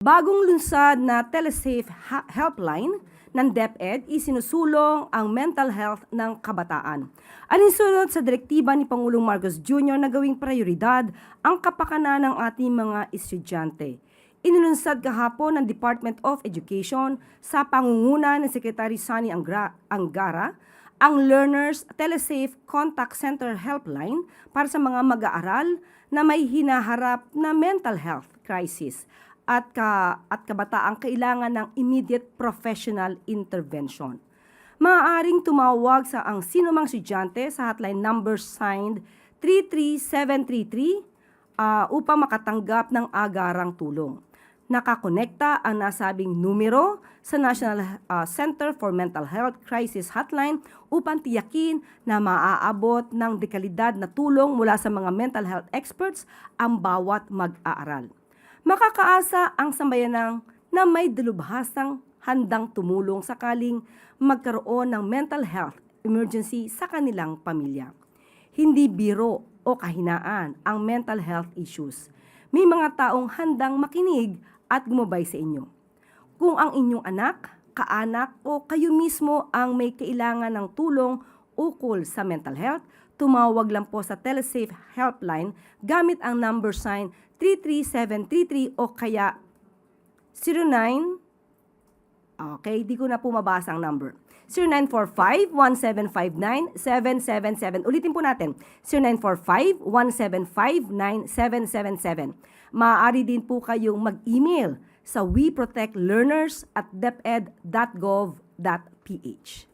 Bagong lunsad na Telesafe Helpline ng DepEd isinusulong ang mental health ng kabataan. Alinsunod sa direktiba ni Pangulong Marcos Jr. na gawing prioridad ang kapakanan ng ating mga estudyante. Inilunsad kahapon ng Department of Education sa pangunguna ni Secretary Sunny Angara ang Learners Telesafe Contact Center Helpline para sa mga mag-aaral na may hinaharap na mental health crisis at kabataang kailangan ng immediate professional intervention. Maaaring tumawag sa ang sinumang estudyante sa hotline number signed 33733 upang makatanggap ng agarang tulong. Nakakonekta ang nasabing numero sa National Center for Mental Health Crisis Hotline upang tiyakin na maaabot ng dekalidad na tulong mula sa mga mental health experts ang bawat mag-aaral. Makakaasa ang sambayanang na may dalubhasang handang tumulong sakaling magkaroon ng mental health emergency sa kanilang pamilya. Hindi biro o kahinaan ang mental health issues. May mga taong handang makinig at gumabay sa inyo. Kung ang inyong anak, kaanak o kayo mismo ang may kailangan ng tulong ukol sa mental health, tumawag lang po sa Telesafe Helpline gamit ang number sign 33733 o kaya 09, di ko na po mabasa ang number. 0945-1759-777. Ulitin po natin, 0945-1759-777. Maaari din po kayong mag-email sa weprotectlearners@deped.gov.ph.